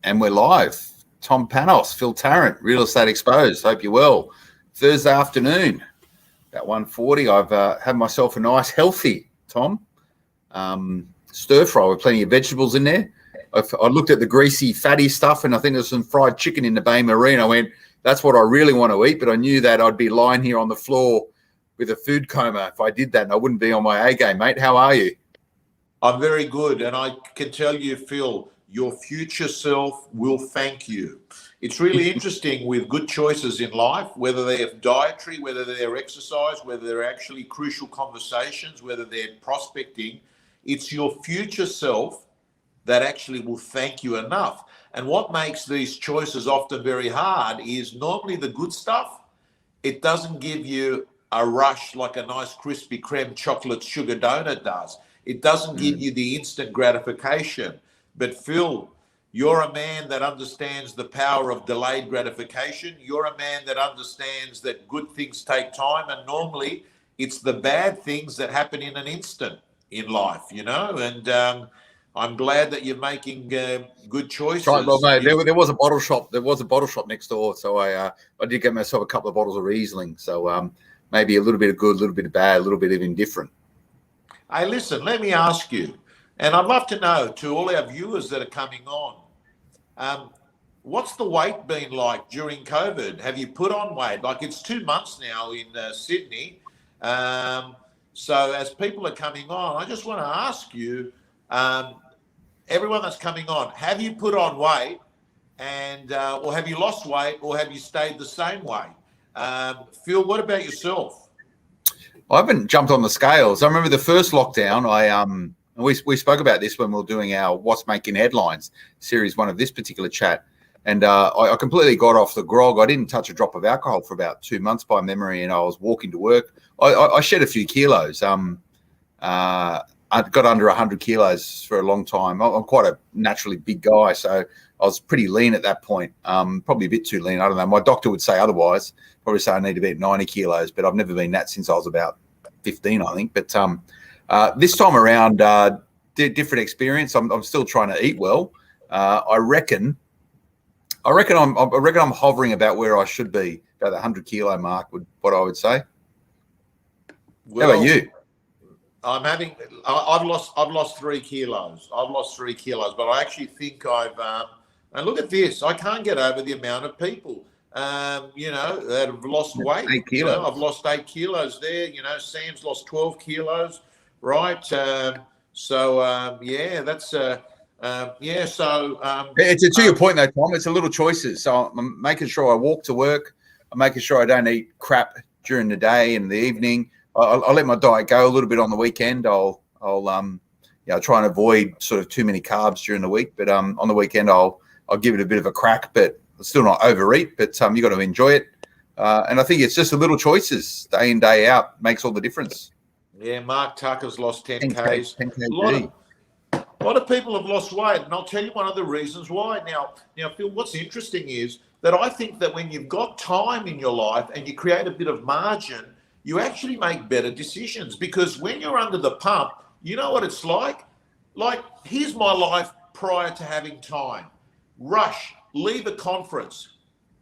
And we're live. Tom Panos, Phil Tarrant, Real Estate Exposed. Hope you're well. Thursday afternoon, about 1:40. I've had myself a nice, healthy, Tom, stir fry with plenty of vegetables in there. I looked at the greasy, fatty stuff, and I think there's some fried chicken in the Bay Marine. I went, that's what I really want to eat, but I knew that I'd be lying here on the floor with a food coma if I did that, and I wouldn't be on my A game, mate. How are you? I'm very good, and I can tell you, Phil, your future self will thank you. It's really interesting with good choices in life, whether they're dietary, whether they're exercise, whether they're actually crucial conversations, whether they're prospecting. It's your future self that actually will thank you enough. And what makes these choices often very hard is normally the good stuff, it doesn't give you a rush like a nice Krispy Kreme chocolate sugar donut does. It doesn't give you the instant gratification. But Phil, you're a man that understands the power of delayed gratification. You're a man that understands that good things take time, and normally it's the bad things that happen in an instant in life, you know. And I'm glad that you're making good choices. Right, well, mate, there was a bottle shop. There was a bottle shop next door, so I did get myself a couple of bottles of Riesling. So maybe a little bit of good, a little bit of bad, a little bit of indifferent. Hey, listen, let me ask you, and I'd love to know to all our viewers that are coming on, what's the weight been like during COVID? Have you put on weight? Like, it's 2 months now in Sydney. So as people are coming on, I just want to ask you, everyone that's coming on, have you put on weight, and or have you lost weight, or have you stayed the same weight? Phil, what about yourself? I haven't jumped on the scales. I remember the first lockdown. We spoke about this when we were doing our What's Making Headlines series one of this particular chat, and I completely got off the grog. I didn't touch a drop of alcohol for about 2 months by memory, and I was walking to work. I shed a few kilos. I got under 100 kilos for a long time. I'm quite a naturally big guy, so I was pretty lean at that point. Probably a bit too lean. I don't know. My doctor would say otherwise. Probably say I need to be at 90 kilos, but I've never been that since I was about 15, I think. But this time around, different experience. I'm still trying to eat well. I reckon I'm hovering about where I should be, about the 100 kilo mark. What I would say. Well, how about you? I've lost 3 kilos. I've lost 3 kilos, but I actually think and look at this. I can't get over the amount of people, that have lost weight. 8 kilos. I've lost 8 kilos there. Sam's lost 12 kilos, right? Yeah, that's yeah. So it's to your point though, Tom. It's a little choices. So I'm making sure I walk to work. I'm making sure I don't eat crap during the day and the evening. I'll let my diet go a little bit on the weekend. I'll try and avoid sort of too many carbs during the week, but on the weekend I'll give it a bit of a crack, but still not overeat. But you got to enjoy it, and I think it's just the little choices day in day out makes all the difference. Yeah, Mark Tucker's lost 10 Ks. 10 kg. A lot of people have lost weight, and I'll tell you one of the reasons why. Now, Phil, what's interesting is that I think that when you've got time in your life and you create a bit of margin, you actually make better decisions, because when you're under the pump, you know what it's like? Like, here's my life prior to having time. Rush, leave a conference,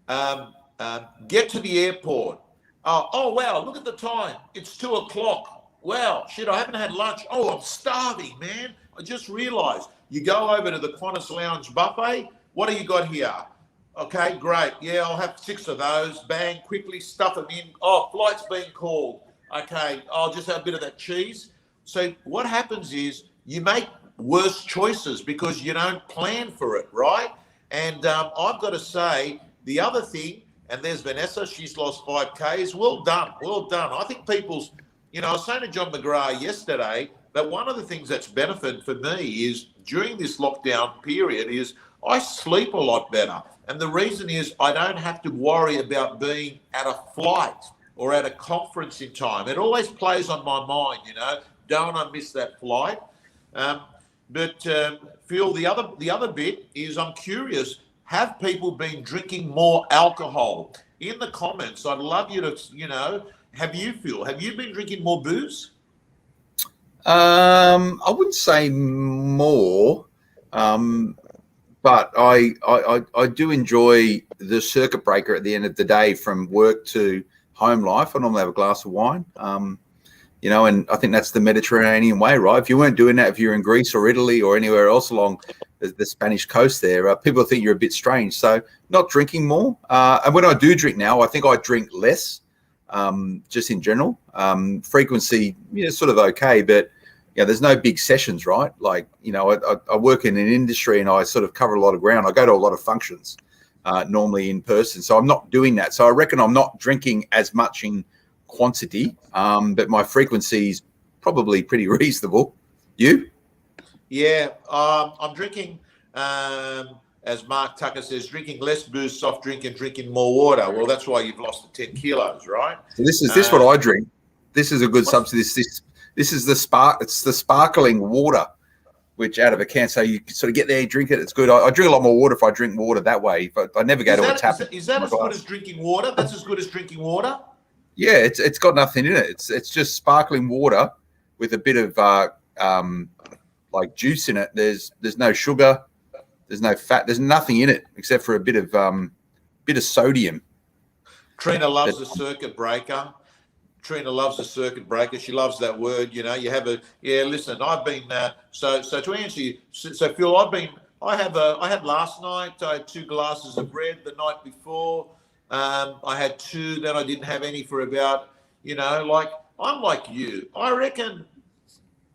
get to the airport. Oh, wow, look at the time. It's 2 o'clock. Wow, shit, I haven't had lunch. Oh, I'm starving, man. I just realized. You go over to the Qantas Lounge buffet. What do you got here? Okay, great. Yeah, I'll have 6 of those. Bang, quickly stuff them in. Oh, flight's being called. Okay, I'll just have a bit of that cheese. So what happens is you make worse choices because you don't plan for it, right? And I've got to say, the other thing, and there's Vanessa, she's lost 5 Ks. Well done, well done. I think people's, I was saying to John McGrath yesterday that one of the things that's benefited for me is during this lockdown period is I sleep a lot better. And the reason is I don't have to worry about being at a flight or at a conference in time. It always plays on my mind, don't I miss that flight? But Phil, the other bit is I'm curious, have people been drinking more alcohol? In the comments, I'd love you to, have you been drinking more booze? I wouldn't say more. But I do enjoy the circuit breaker at the end of the day from work to home life. I normally have a glass of wine, and I think that's the Mediterranean way, right? If you weren't doing that, if you're in Greece or Italy or anywhere else along the Spanish coast there, people think you're a bit strange. So not drinking more. And when I do drink now, I think I drink less, just in general. Frequency, sort of okay, but there's no big sessions, right? Like, I work in an industry and I sort of cover a lot of ground. I go to a lot of functions, normally in person. So I'm not doing that. So I reckon I'm not drinking as much in quantity, but my frequency is probably pretty reasonable. You? Yeah, I'm drinking, as Mark Tucker says, drinking less booze, soft drink, and drinking more water. Well, that's why you've lost the 10 kilos, right? So this is what I drink. This is a good substance. This is the spark. It's the sparkling water, which out of a can. So you sort of get there, drink it. It's good. I drink a lot more water if I drink water that way. But I never go to a tap. Is that as good as drinking water? That's as good as drinking water? Yeah, it's got nothing in it. It's just sparkling water with a bit of like juice in it. There's no sugar. There's no fat. There's nothing in it except for a bit of sodium. Trina loves the circuit breaker. Trina loves the circuit breaker. She loves that word. You have listen, I've been so to answer you. So Phil, I had last night. I had 2 glasses of red the night before. I had 2. Then I didn't have any for about I'm like you. I reckon,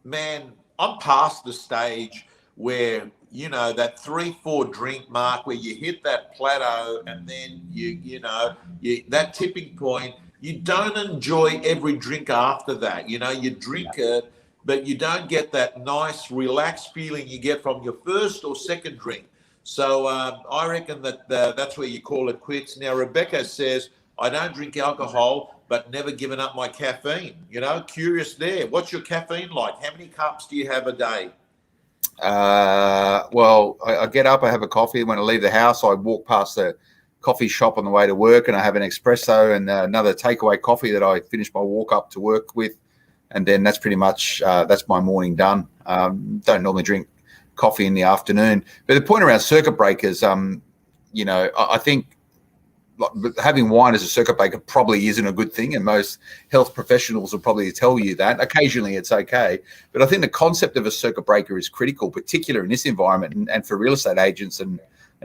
man, I'm past the stage where that 3-4 drink mark where you hit that plateau and then you that tipping point. You don't enjoy every drink after that. You drink it, but you don't get that nice, relaxed feeling you get from your first or second drink. So I reckon that that's where you call it quits. Now, Rebecca says, I don't drink alcohol, but never given up my caffeine. Curious there. What's your caffeine like? How many cups do you have a day? Well, I get up, I have a coffee. When I leave the house, I walk past the coffee shop on the way to work and I have an espresso and another takeaway coffee that I finish my walk up to work with. And then that's pretty much, that's my morning done. Don't normally drink coffee in the afternoon. But the point around circuit breakers, I think having wine as a circuit breaker probably isn't a good thing. And most health professionals will probably tell you that. Occasionally it's okay. But I think the concept of a circuit breaker is critical, particularly in this environment and for real estate agents and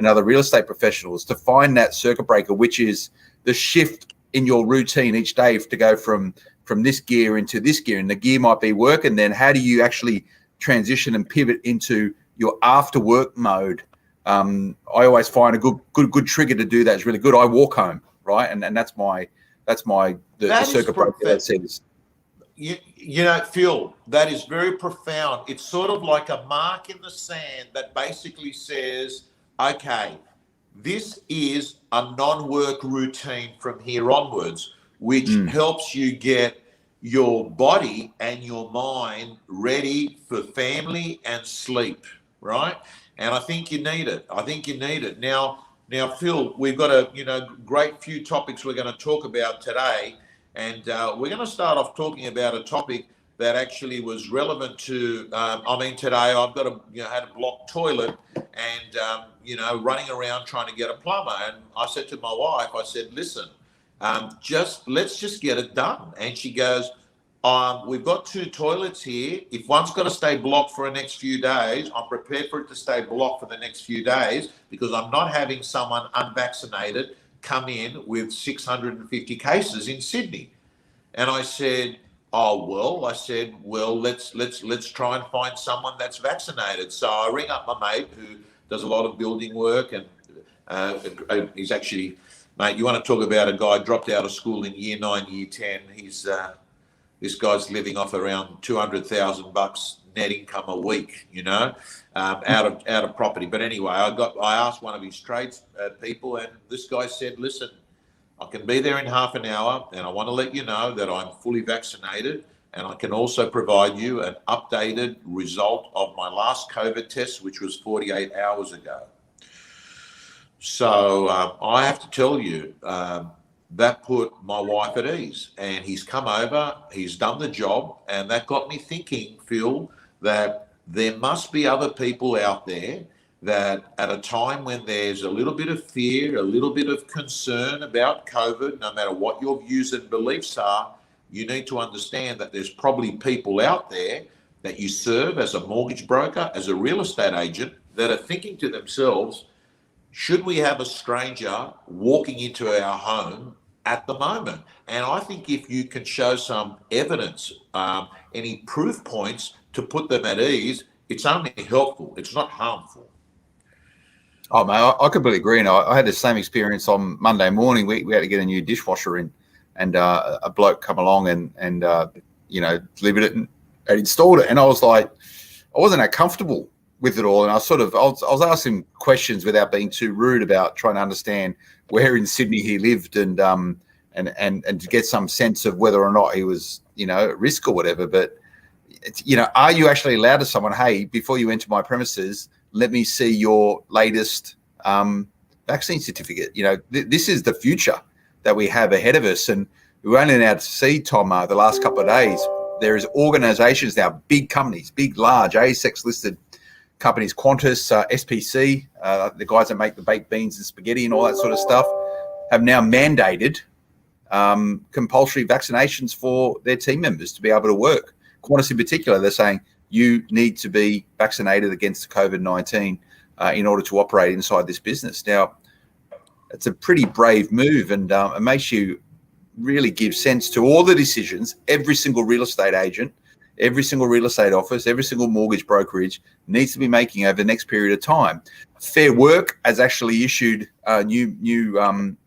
other real estate professionals to find that circuit breaker, which is the shift in your routine each day to go from this gear into this gear. And the gear might be work. And then how do you actually transition and pivot into your after work mode? I always find a good trigger to do that is really good. I walk home, right? And that's the circuit breaker that says. Phil, that is very profound. It's sort of like a mark in the sand that basically says, okay, this is a non-work routine from here onwards, which helps you get your body and your mind ready for family and sleep, right? And I think you need it. Now, Phil, we've got a great few topics we're going to talk about today, and we're going to start off talking about a topic that actually was relevant to. Today I've got had a blocked toilet, and running around trying to get a plumber. And I said to my wife, I said, listen, let's just get it done. And she goes, we've got 2 toilets here. If one's got to stay blocked for the next few days, I'm prepared for it to stay blocked for the next few days because I'm not having someone unvaccinated come in with 650 cases in Sydney. And I said, let's try and find someone that's vaccinated. So I ring up my mate who does a lot of building work, and he's actually, mate, you want to talk about a guy dropped out of school in year 9, year 10. This guy's living off around $200,000 net income a week, out of property. But anyway, I asked one of his trades people, and this guy said, listen, I can be there in half an hour, and I want to let you know that I'm fully vaccinated, and I can also provide you an updated result of my last COVID test, which was 48 hours ago. So I have to tell you, that put my wife at ease, and he's come over, he's done the job, and that got me thinking, Phil, that there must be other people out there that at a time when there's a little bit of fear, a little bit of concern about COVID, no matter what your views and beliefs are, you need to understand that there's probably people out there that you serve as a mortgage broker, as a real estate agent, that are thinking to themselves, should we have a stranger walking into our home at the moment? And I think if you can show some evidence, any proof points to put them at ease, it's only helpful. It's not harmful. Oh, mate, I completely agree. And I had the same experience on Monday morning. We had to get a new dishwasher in, and a bloke come along and delivered it and installed it. And I was like, I wasn't that comfortable with it all. And I was asking questions without being too rude about trying to understand where in Sydney he lived and to get some sense of whether or not he was, at risk or whatever. But, are you actually allowed to someone, hey, before you enter my premises, let me see your latest vaccine certificate? This is the future that we have ahead of us. And we were only allowed to see, Tom, the last couple of days. There is organizations now, big companies, big, large, ASX listed companies, Qantas, SPC, the guys that make the baked beans and spaghetti and all that sort of stuff, have now mandated compulsory vaccinations for their team members to be able to work. Qantas in particular, they're saying, you need to be vaccinated against COVID-19 in order to operate inside this business. Now, it's a pretty brave move, and it makes you really give sense to all the decisions every single real estate agent, every single real estate office, every single mortgage brokerage needs to be making over the next period of time. Fair Work has actually issued new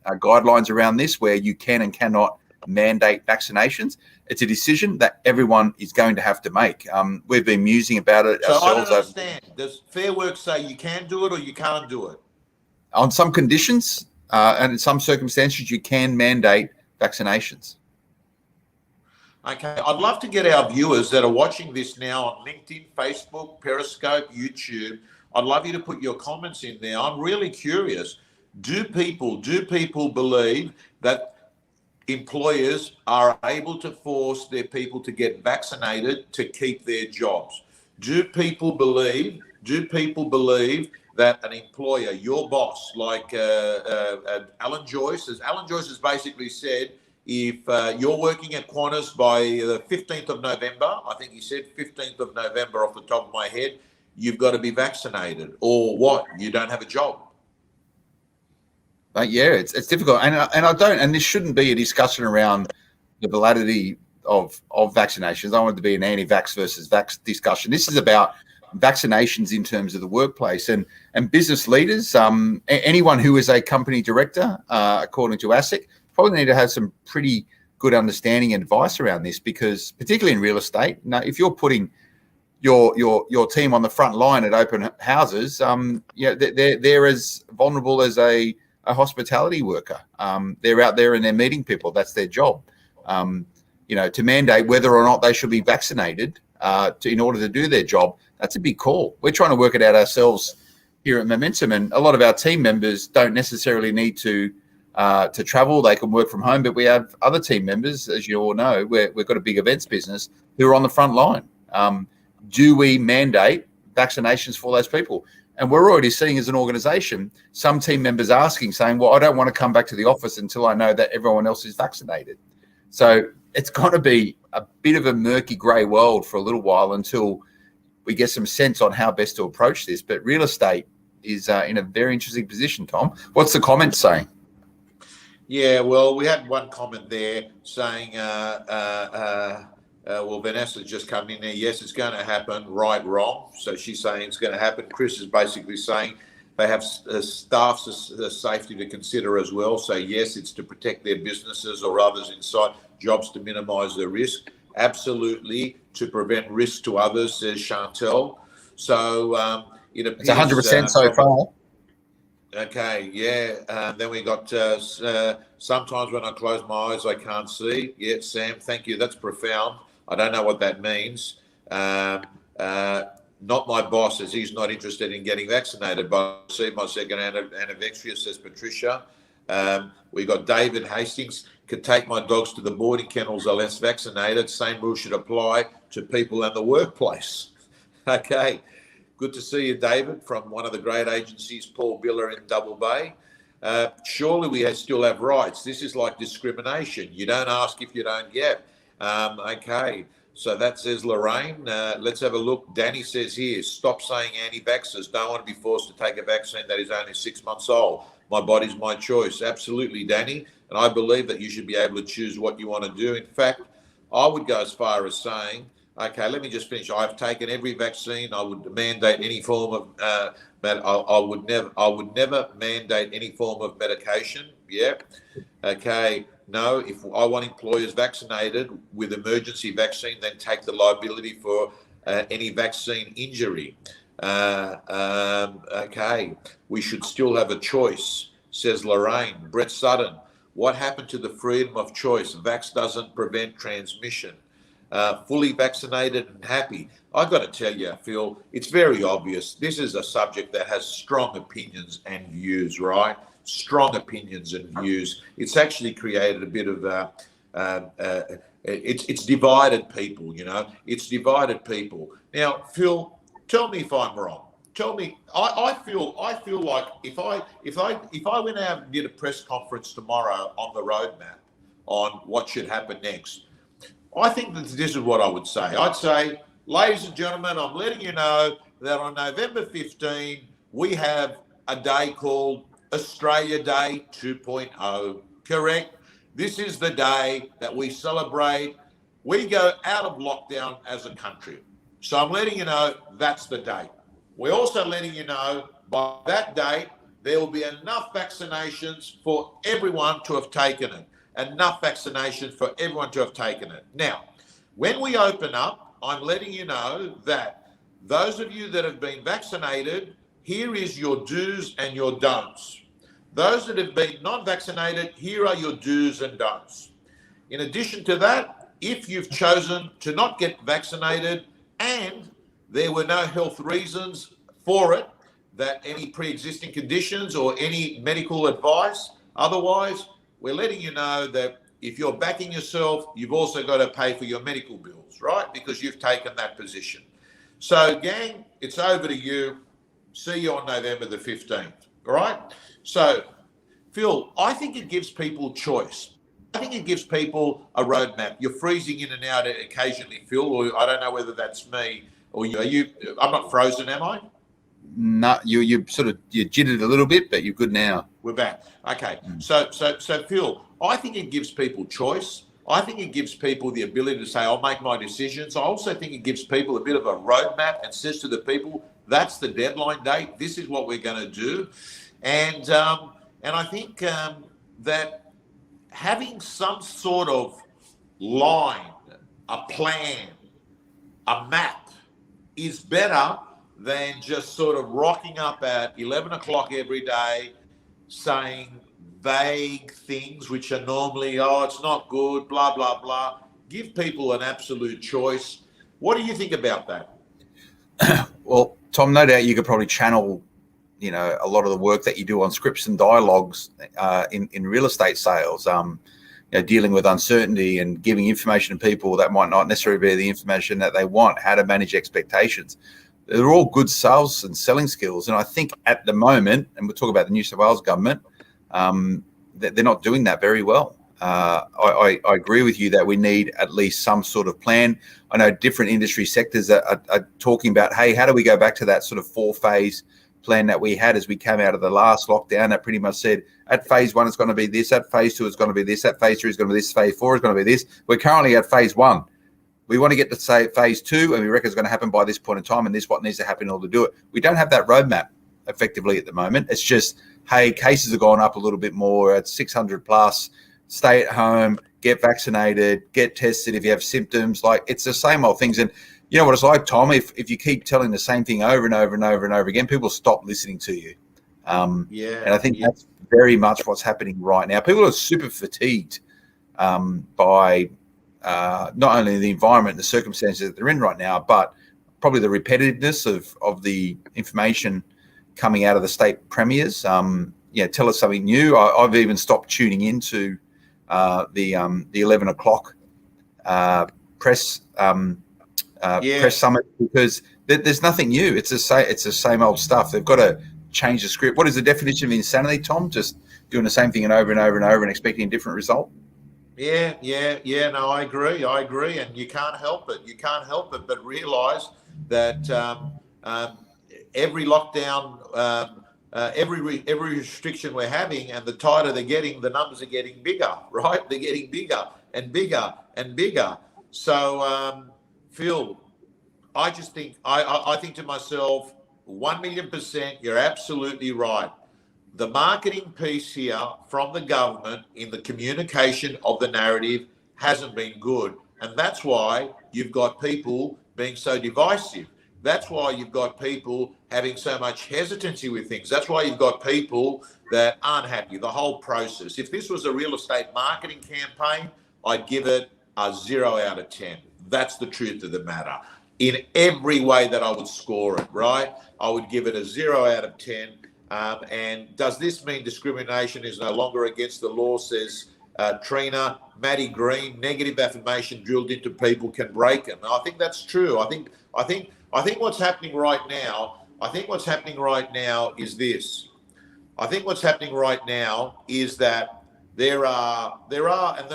guidelines around this, where you can and cannot mandate vaccinations. It's a decision that everyone is going to have to make. We've been musing about it ourselves. So I don't understand. Does Fair Work say you can do it or you can't do it? On some conditions and in some circumstances, you can mandate vaccinations. Okay, I'd love to get our viewers that are watching this now on LinkedIn, Facebook, Periscope, YouTube. I'd love you to put your comments in there. I'm really curious. Do people believe that employers are able to force their people to get vaccinated to keep their jobs? Do people believe that an employer, your boss, like Alan Joyce has basically said, if you're working at Qantas by the 15th of November, I think he said 15th of November off the top of my head, you've got to be vaccinated, or what? You don't have a job. Yeah, it's difficult, and I don't, and this shouldn't be a discussion around the validity of vaccinations. I want it to be an anti-vax versus vax discussion. This is about vaccinations in terms of the workplace and business leaders. Anyone who is a company director, according to ASIC, probably need to have some pretty good understanding and advice around this, because particularly in real estate, if you're putting your team on the front line at open houses, they're as vulnerable as a hospitality worker. They're out there and they're meeting people. That's their job. To mandate whether or not they should be vaccinated in order to do their job, that's a big call. We're trying to work it out ourselves here at Momentum, and a lot of our team members don't necessarily need to travel. They can work from home, but we have other team members, as you all know, we've got a big events business, who are on the front line. Do we mandate vaccinations for those people? And we're already seeing, as an organisation, some team members saying, well, I don't want to come back to the office until I know that everyone else is vaccinated. So it's got to be a bit of a murky grey world for a little while until we get some sense on how best to approach this. But real estate is in a very interesting position, Tom. What's the comment saying? Yeah, well, we had one comment there saying, well, Vanessa's just come in there. Yes, it's going to happen. Right, wrong. So she's saying it's going to happen. Chris is basically saying they have staff's safety to consider as well. So yes, it's to protect their businesses or others inside, jobs to minimise the risk. Absolutely, to prevent risk to others, says Chantel. So it appears... It's 100% so far. Okay, yeah. Then we got sometimes when I close my eyes, I can't see. Yeah, Sam, thank you. That's profound. I don't know what that means. Not my boss, as he's not interested in getting vaccinated, but I received my second anniversary, says Patricia. We got David Hastings. Could take my dogs to the boarding kennels are less vaccinated. Same rule should apply to people in the workplace. Okay. Good to see you, David, from one of the great agencies, Paul Biller in Double Bay. Surely we still have rights. This is like discrimination. You don't ask if you don't get. Okay, so that says Lorraine. Let's have a look. Danny says here, stop saying anti-vaxxers. Don't want to be forced to take a vaccine that is only 6 months old. My body's my choice. Absolutely, Danny. And I believe that you should be able to choose what you want to do. In fact, I would go as far as saying, okay, let me just finish. I've taken every vaccine. I would mandate any form of I would never mandate any form of medication. Yeah. Okay. No, if I want employers vaccinated with emergency vaccine, then take the liability for any vaccine injury. Okay. We should still have a choice, says Lorraine. Brett Sutton. What happened to the freedom of choice? Vax doesn't prevent transmission. Fully vaccinated and happy. I've got to tell you, Phil, it's very obvious. This is a subject that has strong opinions and views, right? Strong opinions and views. It's actually created a bit of it's divided people, you know. It's divided people. Now, Phil, tell me if I'm wrong. Tell me. I feel like if I went out and did a press conference tomorrow on the roadmap on what should happen next, I think that this is what I would say. I'd say, ladies and gentlemen, I'm letting you know that on November 15, we have a day called Australia Day 2.0, correct? This is the day that we celebrate. We go out of lockdown as a country. So I'm letting you know that's the date. We're also letting you know by that date, there will be enough vaccinations for everyone to have taken it. Enough vaccinations for everyone to have taken it. Now, when we open up, I'm letting you know that those of you that have been vaccinated, here is your do's and your don'ts. Those that have been non-vaccinated, here are your do's and don'ts. In addition to that, if you've chosen to not get vaccinated and there were no health reasons for it, that any pre-existing conditions or any medical advice, otherwise, we're letting you know that if you're backing yourself, you've also got to pay for your medical bills, right? Because you've taken that position. So, gang, it's over to you. See you on November the 15th, all right? So, Phil, I think it gives people choice. I think it gives people a roadmap. You're freezing in and out occasionally, Phil, or I don't know whether that's me or you. Are you? I'm not frozen, am I? No, you jittered a little bit, but you're good now. We're back. Okay. So Phil, I think it gives people choice. I think it gives people the ability to say, I'll make my decisions. I also think it gives people a bit of a roadmap and says to the people, that's the deadline date. This is what we're going to do. And I think that having some sort of line, a plan, a map is better than just sort of rocking up at 11 o'clock every day saying vague things which are normally, oh, it's not good, blah, blah, blah. Give people an absolute choice. What do you think about that? Well, Tom, no doubt you could probably channel, you know, a lot of the work that you do on scripts and dialogues in real estate sales, you know, dealing with uncertainty and giving information to people that might not necessarily be the information that they want, how to manage expectations. They're all good sales and selling skills. And I think at the moment, and we'll talk about the New South Wales government, they're not doing that very well. I agree with you that we need at least some sort of plan. I know different industry sectors are talking about, hey, how do we go back to that sort of 4-phase plan that we had as we came out of the last lockdown that pretty much said at phase 1 it's going to be this, at phase 2 it's going to be this, at phase 3 it's going to be this, phase 4 is going to be this. We're currently at phase 1. We want to get to say phase 2, and we reckon it's going to happen by this point in time, and this is what needs to happen in order to do it. We don't have that roadmap effectively at the moment. It's just, hey, cases have gone up a little bit more at 600 plus. Stay at home, get vaccinated, get tested if you have symptoms. Like, it's the same old things. And you know what it's like, Tom? If you keep telling the same thing over and over and over and over again, people stop listening to you. And I think that's very much what's happening right now. People are super fatigued by not only the environment, the circumstances that they're in right now, but probably the repetitiveness of the information coming out of the state premiers. Tell us something new. I've even stopped tuning into the 11 o'clock press summit because There's nothing new. It's the same old stuff. They've got to change the script. What is the definition of insanity, Tom? Just doing the same thing and over and over and over and expecting a different result? Yeah. No, I agree. And you can't help it. You can't help it but realise that every lockdown, every restriction we're having, and the tighter they're getting, the numbers are getting bigger, right? They're getting bigger and bigger and bigger. So, Phil, I just think, I think to myself, 1,000,000%, you're absolutely right. The marketing piece here from the government in the communication of the narrative hasn't been good. And that's why you've got people being so divisive. That's why you've got people having so much hesitancy with things. That's why you've got people that aren't happy, the whole process. If this was a real estate marketing campaign, I'd give it a 0 out of 10. That's the truth of the matter. In every way that I would score it, right? I would give it a 0 out of 10. And does this mean discrimination is no longer against the law, says Trina? Marty Green, negative affirmation drilled into people can break them. And I think that's true. I think what's happening right now, is this. I think what's happening right now is that there are, and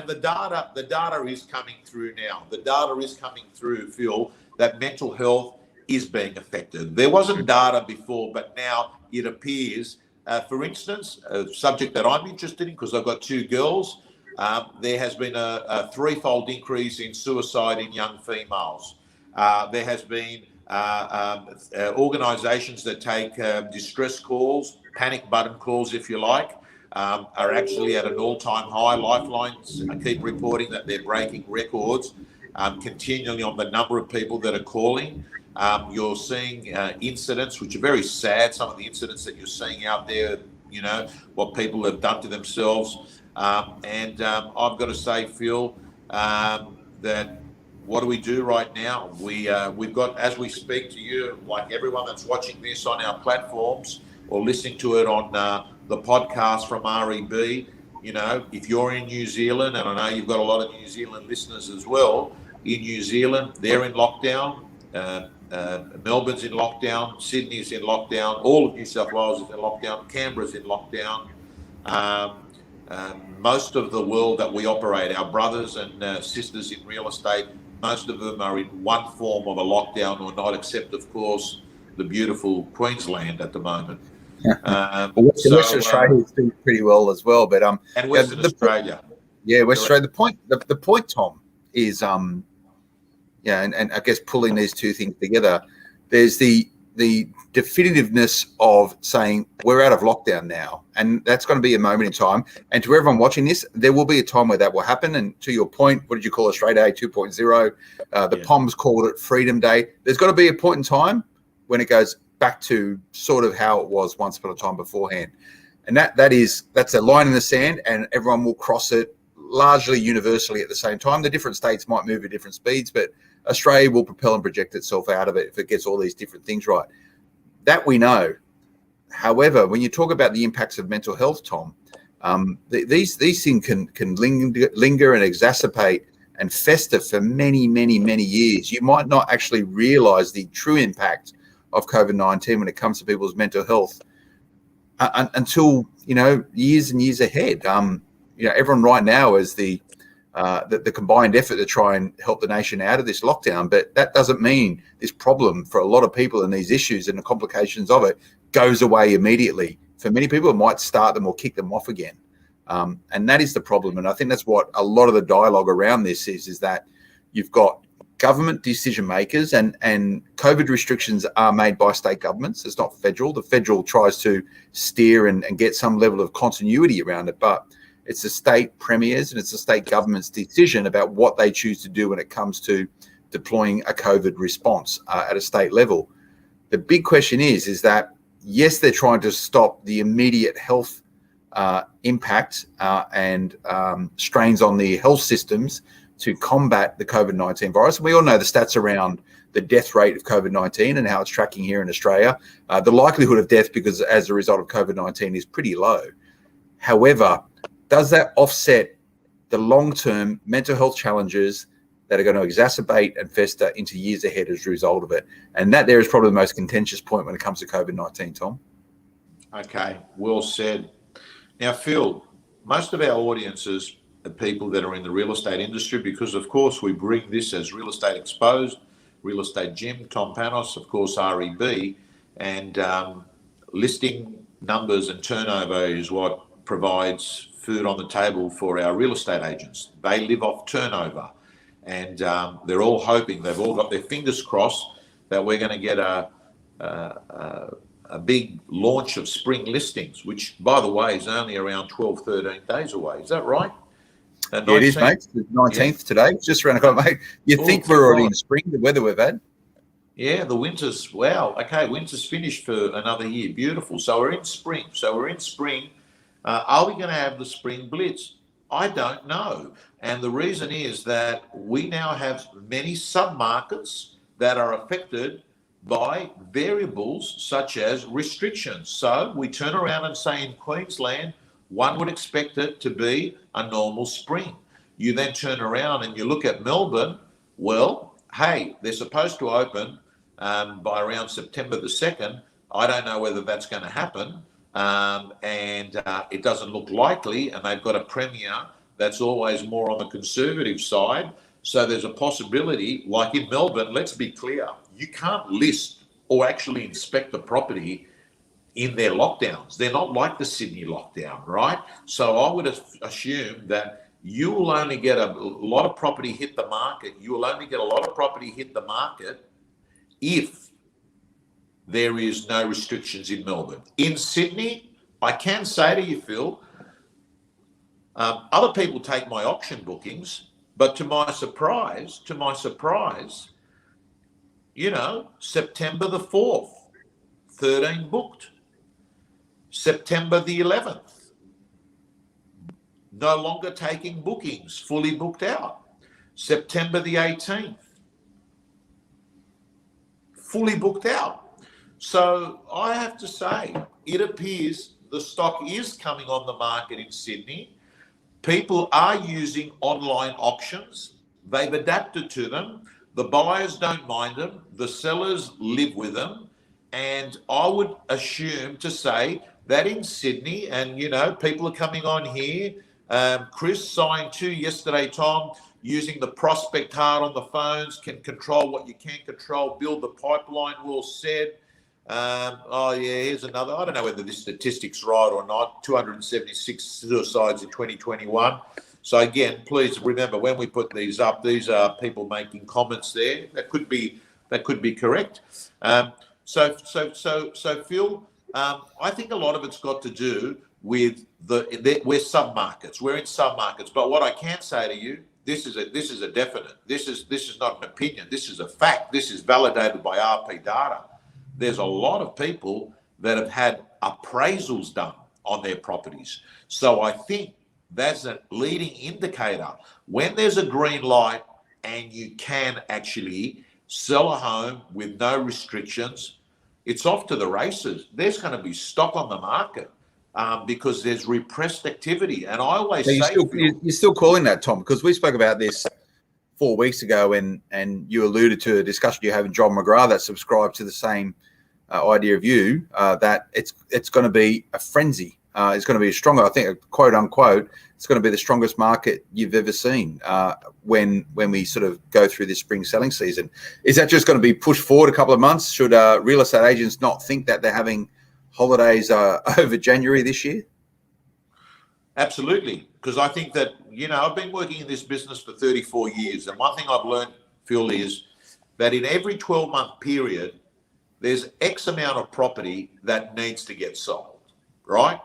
the data is coming through now. The data is coming through, Phil, that mental health is being affected. There wasn't data before, but now it appears. For instance, a subject that I'm interested in, because I've got 2 girls, there has been a 3-fold increase in suicide in young females. There has been organisations that take distress calls, panic button calls, if you like, are actually at an all-time high. Lifelines keep reporting that they're breaking records, continually on the number of people that are calling. You're seeing incidents which are very sad, some of the incidents that you're seeing out there, you know, what people have done to themselves. And I've got to say, Phil, that what do we do right now? We've got, as we speak to you, like everyone that's watching this on our platforms or listening to it on the podcast from REB, you know, if you're in New Zealand, and I know you've got a lot of New Zealand listeners as well, in New Zealand, they're in lockdown. Melbourne's in lockdown, Sydney's in lockdown, all of New South Wales is in lockdown, Canberra's in lockdown. Most of the world that we operate, our brothers and sisters in real estate, most of them are in one form of a lockdown or not, except, of course, the beautiful Queensland at the moment. Western Australia is doing pretty well as well, but and Western Australia. Yeah, Western Australia. The point, Tom, is yeah, and I guess pulling these two things together, there's the definitiveness of saying we're out of lockdown now, and that's going to be a moment in time. And to everyone watching this, there will be a time where that will happen. And to your point, what did you call Australia Day 2.0? The POMs called it Freedom Day. There's got to be a point in time when it goes back to sort of how it was once upon a time beforehand. And that's a line in the sand, and everyone will cross it largely universally at the same time. The different states might move at different speeds, but Australia will propel and project itself out of it if it gets all these different things right. That we know. However, when you talk about the impacts of mental health, Tom, these things can linger and exacerbate and fester for many, many, many years. You might not actually realise the true impact of COVID-19 when it comes to people's mental health until, years and years ahead. Everyone right now is the combined effort to try and help the nation out of this lockdown, but that doesn't mean this problem for a lot of people and these issues and the complications of it goes away immediately. For many people, it might start them or kick them off again. And that is the problem. And I think that's what a lot of the dialogue around this is that you've got government decision makers and COVID restrictions are made by state governments. It's not federal. The federal tries to steer and get some level of continuity around it, but it's the state premiers and it's the state government's decision about what they choose to do when it comes to deploying a COVID response at a state level. The big question is that, yes, they're trying to stop the immediate health impact and strains on the health systems to combat the COVID-19 virus. And we all know the stats around the death rate of COVID-19 and how it's tracking here in Australia. The likelihood of death because as a result of COVID-19 is pretty low. However, does that offset the long-term mental health challenges that are going to exacerbate and fester into years ahead as a result of it. And that there is probably the most contentious point when it comes to COVID-19, Tom. Okay, well said. Now, Phil, most of our audiences are people that are in the real estate industry because, of course, we bring this as Real Estate Exposed, Real Estate Jim, Tom Panos, of course, REB, and listing numbers and turnover is what provides food on the table for our real estate agents. They live off turnover. And they're all hoping, they've all got their fingers crossed that we're going to get a big launch of spring listings, which, by the way, is only around 12, 13 days away. Is that right? Yeah, it is, mate. The 19th today. It's just around the corner, mate. You think we're already in spring, the weather we've had? Yeah, the winter's, wow. Okay, winter's finished for another year. Beautiful. So we're in spring. Are we going to have the spring blitz? I don't know. And the reason is that we now have many sub-markets that are affected by variables such as restrictions. So we turn around and say in Queensland, one would expect it to be a normal spring. You then turn around and you look at Melbourne, well, hey, they're supposed to open by around September the 2nd. I don't know whether that's going to happen. And it doesn't look likely, and they've got a premier that's always more on the conservative side. So there's a possibility, like in Melbourne, let's be clear, you can't list or actually inspect the property in their lockdowns. They're not like the Sydney lockdown, right? So I would assume that you will only get a lot of property hit the market. You will only get a lot of property hit the market if there is no restrictions in Melbourne. In Sydney, I can say to you, Phil, other people take my auction bookings, but to my surprise, you know, September the 4th, 13 booked. September the 11th, no longer taking bookings, fully booked out. September the 18th, fully booked out. So I have to say, it appears the stock is coming on the market in Sydney. People are using online auctions. They've adapted to them. The buyers don't mind them. The sellers live with them. And I would assume to say that in Sydney, and, you know, people are coming on here. Chris signed 2 yesterday, Tom, using the prospect hard on the phones, can control what you can't control, build the pipeline, well said. Here's another. I don't know whether this statistic's right or not. 276 suicides in 2021. So again, please remember when we put these up, these are people making comments there. That could be correct. So Phil, I think a lot of it's got to do with we're sub-markets. We're in sub-markets. But what I can say to you, this is a definite. This is not an opinion. This is a fact. This is validated by RP data. There's a lot of people that have had appraisals done on their properties. So I think that's a leading indicator. When there's a green light and you can actually sell a home with no restrictions, it's off to the races. There's going to be stock on the market because there's repressed activity. And I always say... You're still calling that, Tom, because we spoke about this 4 weeks ago and you alluded to a discussion you have with John McGrath that subscribed to the same idea of you, that it's going to be a frenzy. It's going to be a stronger, I think, quote unquote, it's going to be the strongest market you've ever seen when we sort of go through this spring selling season. Is that just going to be pushed forward a couple of months? Should real estate agents not think that they're having holidays over January this year? Absolutely, because I think that, you know, I've been working in this business for 34 years, and one thing I've learned, Phil, is that in every 12-month period, there's X amount of property that needs to get sold, right?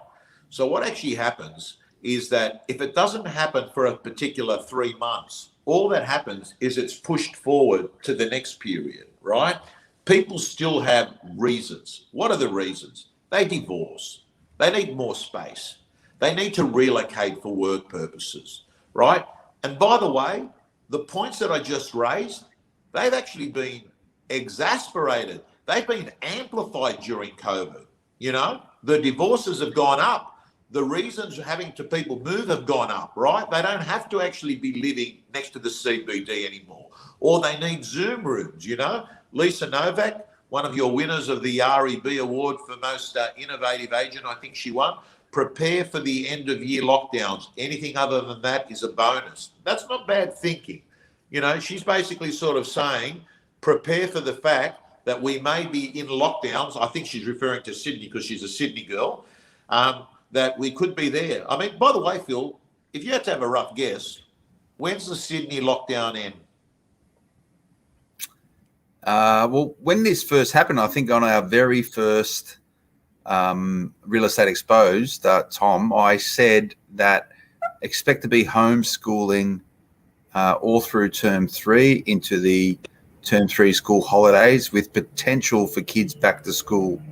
So what actually happens is that if it doesn't happen for a particular 3 months, all that happens is it's pushed forward to the next period, right? People still have reasons. What are the reasons? They divorce. They need more space. They need to relocate for work purposes, right? And by the way, the points that I just raised, they've actually been exasperated. They've been amplified during COVID. You know, the divorces have gone up. the reasons having to people move have gone up, right? They don't have to actually be living next to the CBD anymore, or they need Zoom rooms, you know. Lisa Novak, one of your winners of the REB Award for Most Innovative Agent, I think she won. Prepare for the end of year lockdowns. Anything other than that is a bonus. That's not bad thinking. You know, she's basically sort of saying, prepare for the fact that we may be in lockdowns. I think she's referring to Sydney because she's a Sydney girl. That we could be there. I mean, by the way, Phil, if you had to have a rough guess, when's the Sydney lockdown end? Well, when this first happened, I think on our very first Real Estate Exposed, Tom, I said that expect to be homeschooling all through term 3 into the term 3 school holidays, with potential for kids back to school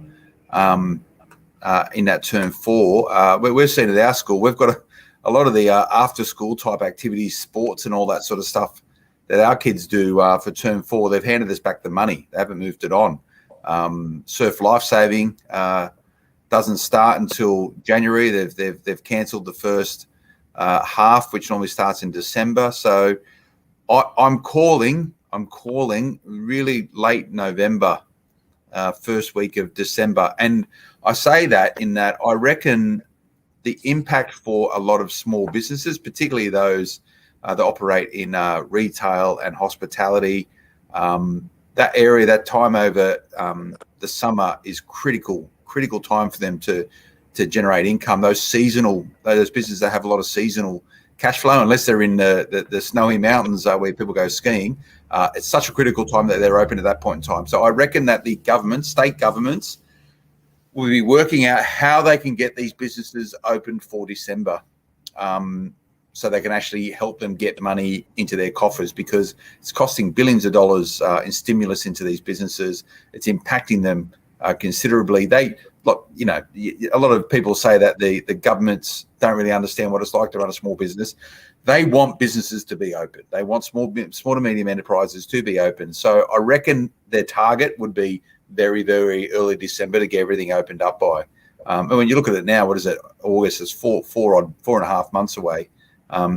in that term 4. We've seen at our school, we've got a lot of the after school type activities, sports and all that sort of stuff that our kids do for term 4. They've handed us back the money. They haven't moved it on. Surf Lifesaving doesn't start until January. They've cancelled the first half, which normally starts in December. So I'm calling really late November, first week of December. And I say that in that I reckon the impact for a lot of small businesses, particularly those that operate in retail and hospitality, that area, that time over the summer is critical time for them to generate income. Those businesses that have a lot of seasonal cash flow, unless they're in the snowy mountains where people go skiing, it's such a critical time that they're open at that point in time. So I reckon that the state governments, will be working out how they can get these businesses open for December, so they can actually help them get money into their coffers, because it's costing billions of dollars in stimulus into these businesses. It's impacting them considerably. A lot of people say that the governments don't really understand what it's like to run a small business. They want businesses to be open. They want small to medium enterprises to be open. So I reckon their target would be very, very early December to get everything opened up by. And when you look at it now, what is it? August is 4.5 months away.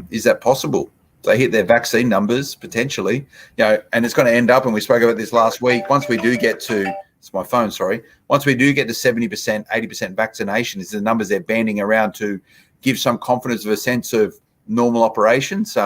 Is that possible? They hit their vaccine numbers potentially, and it's going to end up, and we spoke about this last week, once we do get to, once we do get to 70%, 80% vaccination, is the numbers they're banding around to give some confidence of a sense of normal operations.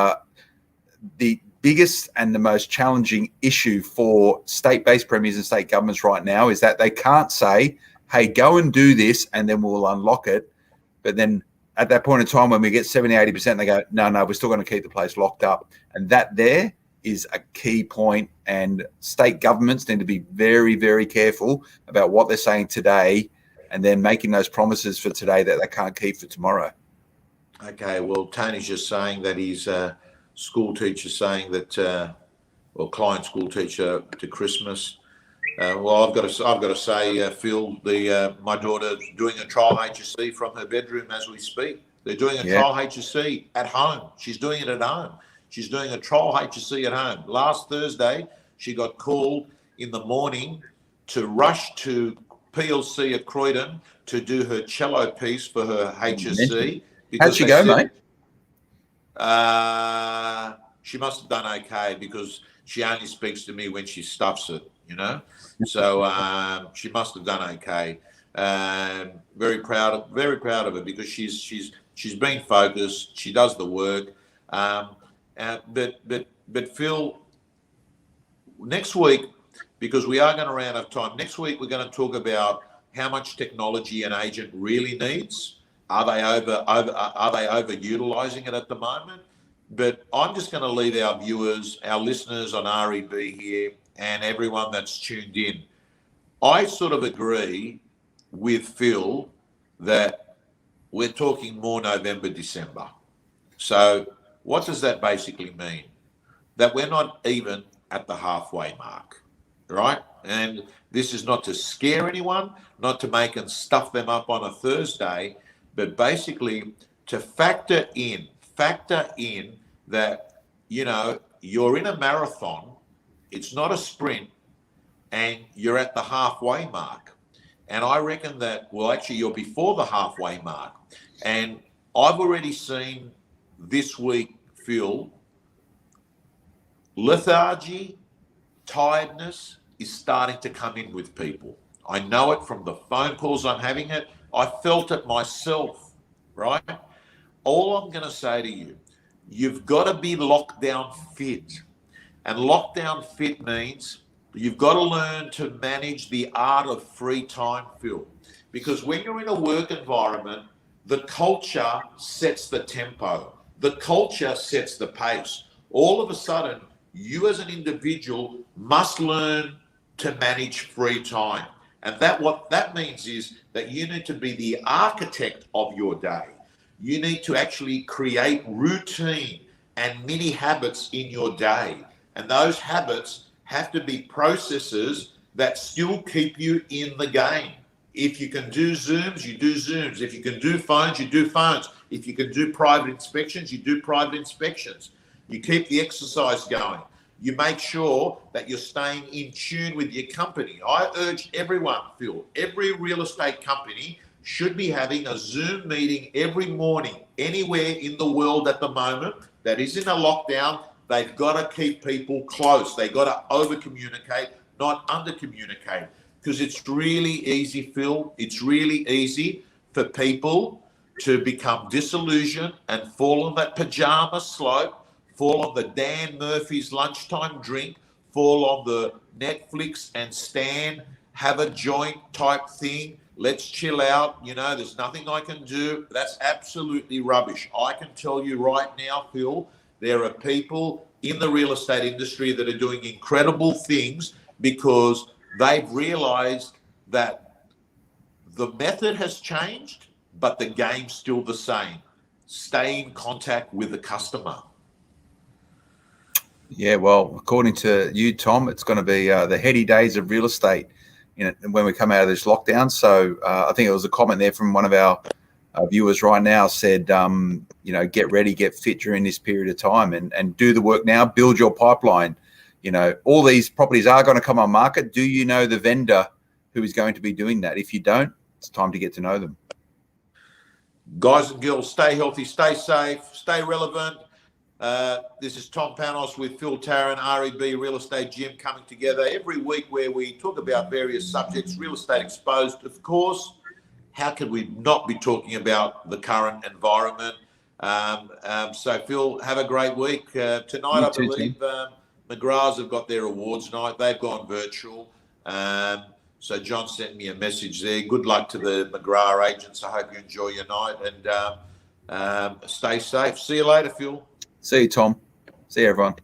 The biggest and the most challenging issue for state-based premiers and state governments right now is that they can't say, hey, go and do this and then we'll unlock it. But then at that point in time, when we get 70, 80%, they go, no, we're still going to keep the place locked up. And that there is a key point, and state governments need to be very, very careful about what they're saying today and then making those promises for today that they can't keep for tomorrow. Okay, well, Tony's just saying that he's a school teacher saying that, client school teacher to Christmas. I've got to say, Phil, my daughter's doing a trial HSC from her bedroom as we speak. They're doing a trial HSC at home. She's doing it at home. She's doing a trial HSC at home. Last Thursday, she got called in the morning to rush to PLC at Croydon to do her cello piece for her HSC. How'd she go, mate? She must have done okay, because she only speaks to me when she stuffs it, So she must have done okay. Very proud of her, because she's been focused. She does the work. But Phil, next week, because we are going to run out of time, next week we're going to talk about how much technology an agent really needs. Are they overutilizing it at the moment? But I'm just going to leave our viewers, our listeners on REB here, and everyone that's tuned in. I sort of agree with Phil that we're talking more November, December. So what does that basically mean? That we're not even at the halfway mark, right? And this is not to scare anyone, not to make and stuff them up on a Thursday, but basically to factor in that, you're in a marathon, it's not a sprint, and you're at the halfway mark. And I reckon that, well, actually, you're before the halfway mark. And I've already seen this week, Phil, lethargy, tiredness is starting to come in with people. I know it from the phone calls I'm having it. I felt it myself, right? All I'm going to say to you, you've got to be lockdown fit. And lockdown fit means you've got to learn to manage the art of free time, Phil. Because when you're in a work environment, the culture sets the tempo. The culture sets the pace. All of a sudden, you as an individual must learn to manage free time. And what that means is that you need to be the architect of your day. You need to actually create routine and mini habits in your day. And those habits have to be processes that still keep you in the game. If you can do Zooms, you do Zooms. If you can do phones, you do phones. If you can do private inspections, you do private inspections. You keep the exercise going. You make sure that you're staying in tune with your company. I urge everyone, Phil, every real estate company should be having a Zoom meeting every morning anywhere in the world at the moment that is in a lockdown. They've got to keep people close. They've got to over-communicate, not under-communicate. Because it's really easy, Phil, it's really easy for people to become disillusioned and fall on that pajama slope, fall on the Dan Murphy's lunchtime drink, fall on the Netflix and Stan, have a joint type thing. Let's chill out. You know, there's nothing I can do. That's absolutely rubbish. I can tell you right now, Phil, there are people in the real estate industry that are doing incredible things because they've realized that the method has changed, but the game's still the same. Stay in contact with the customer. Yeah, well, according to you, Tom, it's going to be the heady days of real estate when we come out of this lockdown. So I think it was a comment there from one of our viewers right now said, get ready, get fit during this period of time and do the work now, build your pipeline. All these properties are going to come on market. Do you know the vendor who is going to be doing that? If you don't, it's time to get to know them. Guys and girls, stay healthy, stay safe, stay relevant. This is Tom Panos with Phil Tarrant, REB Real Estate Gym, coming together every week where we talk about various subjects, real estate exposed, of course. How could we not be talking about the current environment? So, Phil, have a great week. Tonight, I believe McGraths have got their awards night. They've gone virtual. So John sent me a message there. Good luck to the McGrath agents. I hope you enjoy your night and stay safe. See you later, Phil. See you, Tom. See you, everyone.